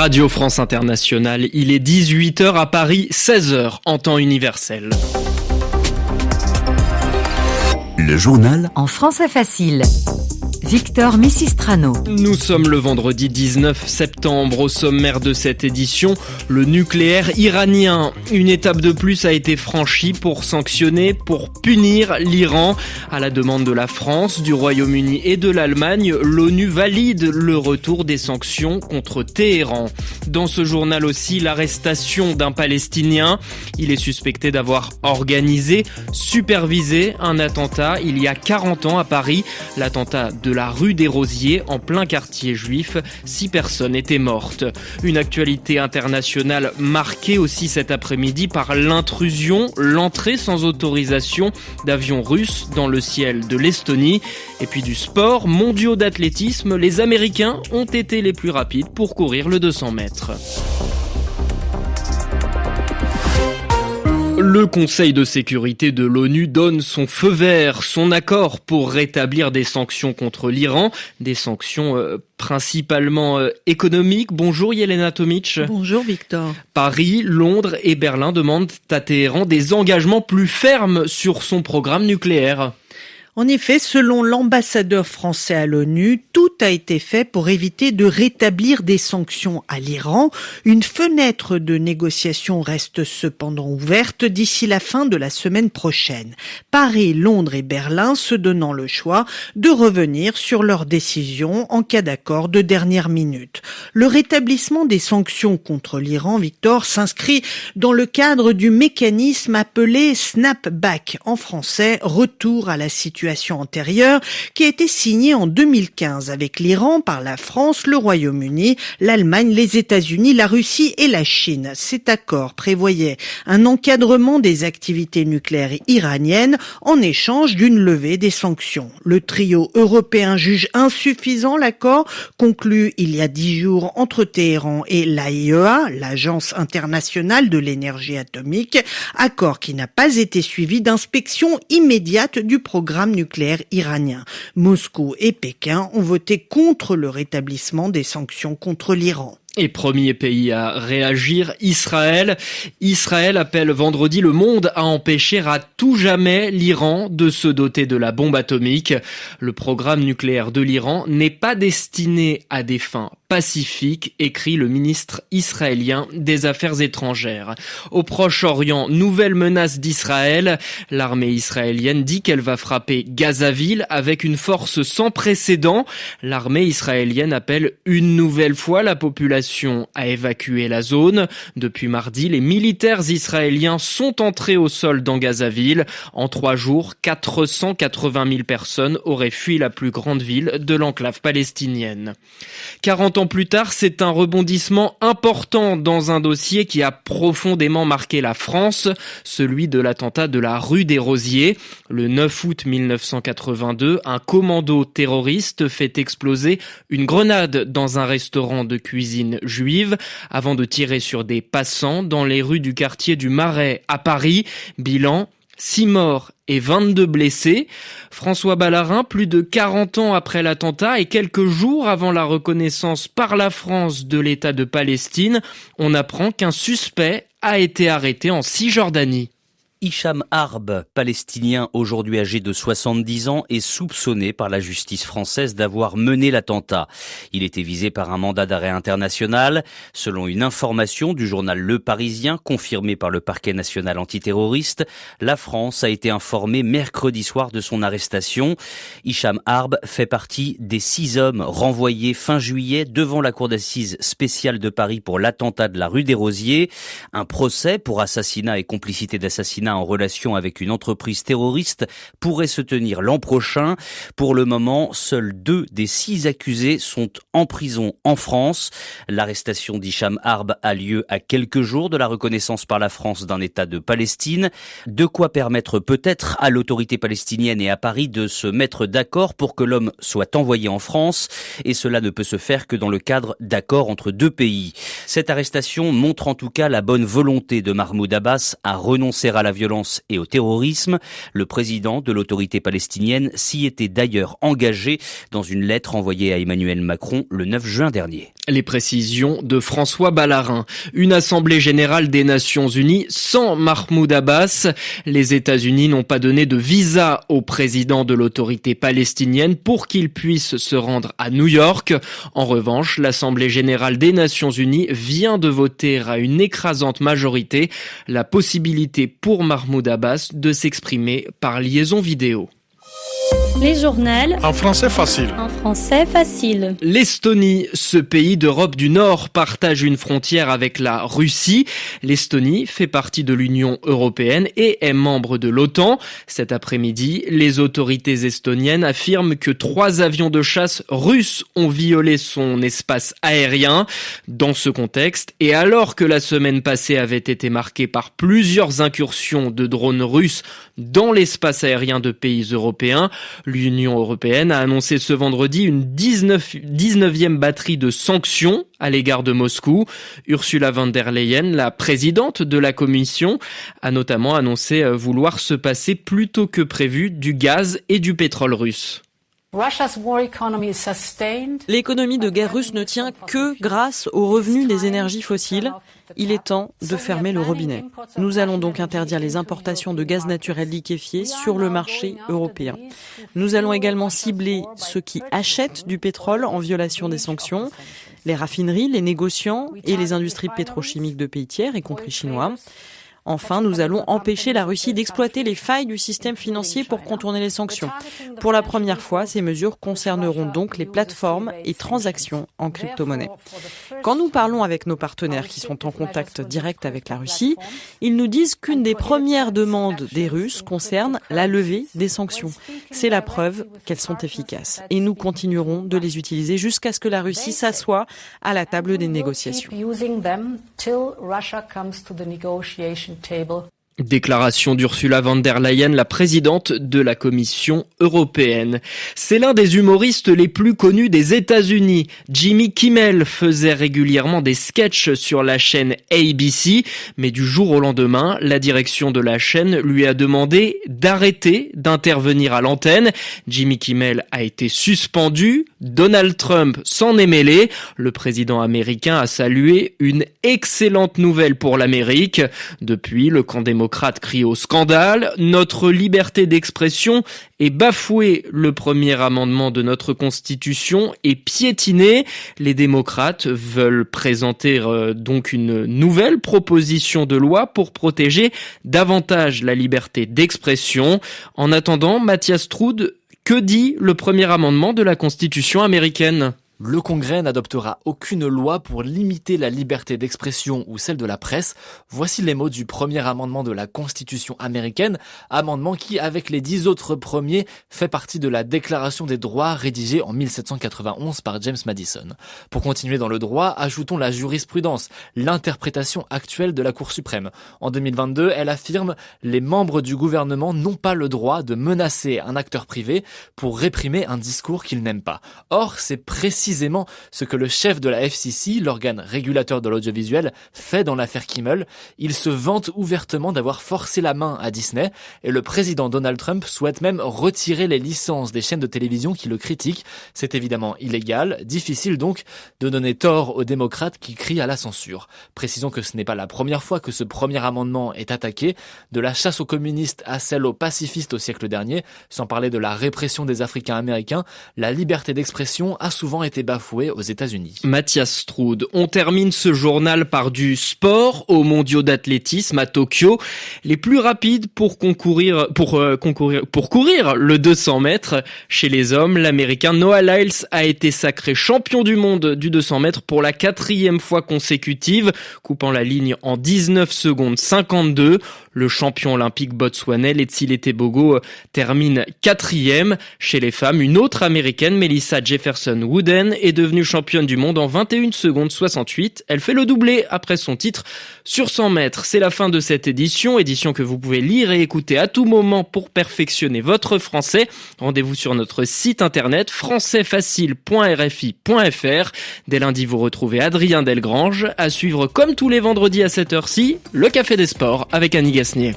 Radio France Internationale, il est 18h à Paris, 16h en temps universel. Le journal en français facile. Victor Missistrano. Nous sommes le vendredi 19 septembre. Au sommaire de cette édition, le nucléaire iranien. Une étape de plus a été franchie pour sanctionner, pour punir l'Iran. À la demande de la France, du Royaume-Uni et de l'Allemagne, l'ONU valide le retour des sanctions contre Téhéran. Dans ce journal aussi, l'arrestation d'un Palestinien. Il est suspecté d'avoir organisé, supervisé un attentat il y a 40 ans à Paris. L'attentat de la rue des Rosiers, en plein quartier juif. 6 personnes étaient mortes. Une actualité internationale marquée aussi cet après-midi par l'intrusion, l'entrée sans autorisation d'avions russes dans le ciel de l'Estonie. Et puis du sport, mondiaux d'athlétisme, les Américains ont été les plus rapides pour courir le 200 mètres. Le Conseil de sécurité de l'ONU donne son feu vert, son accord pour rétablir des sanctions contre l'Iran, des sanctions principalement économiques. Bonjour Yelena Tomic. Bonjour Victor. Paris, Londres et Berlin demandent à Téhéran des engagements plus fermes sur son programme nucléaire. En effet, selon l'ambassadeur français à l'ONU, tout a été fait pour éviter de rétablir des sanctions à l'Iran. Une fenêtre de négociation reste cependant ouverte d'ici la fin de la semaine prochaine. Paris, Londres et Berlin se donnant le choix de revenir sur leurs décisions en cas d'accord de dernière minute. Le rétablissement des sanctions contre l'Iran, Victor, s'inscrit dans le cadre du mécanisme appelé Snapback, en français, retour à la situation antérieure, qui a été signée en 2015 avec l'Iran par la France, le Royaume-Uni, l'Allemagne, les États-Unis, la Russie et la Chine. Cet accord prévoyait un encadrement des activités nucléaires iraniennes en échange d'une levée des sanctions. Le trio européen juge insuffisant l'accord conclu il y a 10 jours entre Téhéran et l'AIEA, l'Agence internationale de l'énergie atomique, accord qui n'a pas été suivi d'inspection immédiate du programme nucléaire iranien. Moscou et Pékin ont voté contre le rétablissement des sanctions contre l'Iran. Et premier pays à réagir, Israël. Israël appelle vendredi le monde à empêcher à tout jamais l'Iran de se doter de la bombe atomique. Le programme nucléaire de l'Iran n'est pas destiné à des fins pacifiques, écrit le ministre israélien des Affaires étrangères. Au Proche-Orient, nouvelle menace d'Israël. L'armée israélienne dit qu'elle va frapper Gazaville avec une force sans précédent. L'armée israélienne appelle une nouvelle fois la population à évacuer la zone. Depuis mardi, les militaires israéliens sont entrés au sol dans Gazaville. En 3 jours, 480 000 personnes auraient fui la plus grande ville de l'enclave palestinienne. 40 ans plus tard, c'est un rebondissement important dans un dossier qui a profondément marqué la France, celui de l'attentat de la rue des Rosiers. Le 9 août 1982, un commando terroriste fait exploser une grenade dans un restaurant de cuisine juive avant de tirer sur des passants dans les rues du quartier du Marais à Paris. Bilan, 6 morts et 22 blessés. François Ballarin, plus de 40 ans après l'attentat et quelques jours avant la reconnaissance par la France de l'État de Palestine, on apprend qu'un suspect a été arrêté en Cisjordanie. Hicham Harb, palestinien aujourd'hui âgé de 70 ans, est soupçonné par la justice française d'avoir mené l'attentat. Il était visé par un mandat d'arrêt international. Selon une information du journal Le Parisien, confirmée par le parquet national antiterroriste, la France a été informée mercredi soir de son arrestation. Hicham Harb fait partie des 6 hommes renvoyés fin juillet devant la cour d'assises spéciale de Paris pour l'attentat de la rue des Rosiers. Un procès pour assassinat et complicité d'assassinat en relation avec une entreprise terroriste pourrait se tenir l'an prochain. Pour le moment, seuls 2 des 6 accusés sont en prison en France. L'arrestation d'Hicham Harb a lieu à quelques jours de la reconnaissance par la France d'un État de Palestine. De quoi permettre peut-être à l'autorité palestinienne et à Paris de se mettre d'accord pour que l'homme soit envoyé en France. Et cela ne peut se faire que dans le cadre d'accords entre 2 pays. Cette arrestation montre en tout cas la bonne volonté de Mahmoud Abbas à renoncer à la violence violence et au terrorisme. Le président de l'autorité palestinienne s'y était d'ailleurs engagé dans une lettre envoyée à Emmanuel Macron le 9 juin dernier. Les précisions de François Ballarin. Une assemblée générale des Nations Unies sans Mahmoud Abbas. Les États-Unis n'ont pas donné de visa au président de l'autorité palestinienne pour qu'il puisse se rendre à New York. En revanche, l'Assemblée générale des Nations Unies vient de voter à une écrasante majorité la possibilité pour Mahmoud Abbas de s'exprimer par liaison vidéo. Les journaux. En français facile. En français facile. L'Estonie, ce pays d'Europe du Nord, partage une frontière avec la Russie. L'Estonie fait partie de l'Union européenne et est membre de l'OTAN. Cet après-midi, les autorités estoniennes affirment que 3 avions de chasse russes ont violé son espace aérien. Dans ce contexte, et alors que la semaine passée avait été marquée par plusieurs incursions de drones russes dans l'espace aérien de pays européens, l'Union européenne a annoncé ce vendredi une 19e batterie de sanctions à l'égard de Moscou. Ursula von der Leyen, la présidente de la Commission, a notamment annoncé vouloir se passer plus tôt que prévu du gaz et du pétrole russe. L'économie de guerre russe ne tient que grâce aux revenus des énergies fossiles. Il est temps de fermer le robinet. Nous allons donc interdire les importations de gaz naturel liquéfié sur le marché européen. Nous allons également cibler ceux qui achètent du pétrole en violation des sanctions, les raffineries, les négociants et les industries pétrochimiques de pays tiers, y compris chinois. Enfin, nous allons empêcher la Russie d'exploiter les failles du système financier pour contourner les sanctions. Pour la première fois, ces mesures concerneront donc les plateformes et transactions en crypto-monnaie. Quand nous parlons avec nos partenaires qui sont en contact direct avec la Russie, ils nous disent qu'une des premières demandes des Russes concerne la levée des sanctions. C'est la preuve qu'elles sont efficaces. Et nous continuerons de les utiliser jusqu'à ce que la Russie s'assoie à la table des négociations. Déclaration d'Ursula von der Leyen, la présidente de la Commission européenne. C'est l'un des humoristes les plus connus des États-Unis. Jimmy Kimmel faisait régulièrement des sketchs sur la chaîne ABC, mais du jour au lendemain, la direction de la chaîne lui a demandé d'arrêter d'intervenir à l'antenne. Jimmy Kimmel a été suspendu. Donald Trump s'en est mêlé. Le président américain a salué une excellente nouvelle pour l'Amérique. Depuis, le camp démocrate crie au scandale. Notre liberté d'expression est bafouée. Le premier amendement de notre Constitution est piétiné. Les démocrates veulent présenter donc une nouvelle proposition de loi pour protéger davantage la liberté d'expression. En attendant, Mathias Troud, que dit le premier amendement de la Constitution américaine ? Le Congrès n'adoptera aucune loi pour limiter la liberté d'expression ou celle de la presse. Voici les mots du premier amendement de la Constitution américaine, amendement qui, avec les 10 autres premiers, fait partie de la Déclaration des droits rédigée en 1791 par James Madison. Pour continuer dans le droit, ajoutons la jurisprudence, l'interprétation actuelle de la Cour suprême. En 2022, elle affirme « Les membres du gouvernement n'ont pas le droit de menacer un acteur privé pour réprimer un discours qu'ils n'aiment pas ». Or, c'est précisément ce que le chef de la FCC, l'organe régulateur de l'audiovisuel, fait dans l'affaire Kimmel. Il se vante ouvertement d'avoir forcé la main à Disney et le président Donald Trump souhaite même retirer les licences des chaînes de télévision qui le critiquent. C'est évidemment illégal, difficile donc de donner tort aux démocrates qui crient à la censure. Précisons que ce n'est pas la première fois que ce premier amendement est attaqué, de la chasse aux communistes à celle aux pacifistes au siècle dernier, sans parler de la répression des Africains américains, la liberté d'expression a souvent été bafouée aux États-Unis. Mathias Stroud. On termine ce journal par du sport aux mondiaux d'athlétisme à Tokyo. Les plus rapides pour courir le 200 mètres. Chez les hommes, l'Américain Noah Lyles a été sacré champion du monde du 200 mètres pour la 4e fois consécutive, coupant la ligne en 19 secondes 52. Le champion olympique botswanais Letsile Tebogo termine 4e. Chez les femmes, une autre américaine, Melissa Jefferson-Wooden, est devenue championne du monde en 21 secondes 68. Elle fait le doublé après son titre sur 100 mètres. C'est la fin de cette édition que vous pouvez lire et écouter à tout moment pour perfectionner votre français. Rendez-vous sur notre site internet françaisfacile.rfi.fr. Dès lundi, vous retrouvez Adrien Delgrange. À suivre comme tous les vendredis à cette heure-ci, le Café des Sports avec Annie Gaston. Casnier.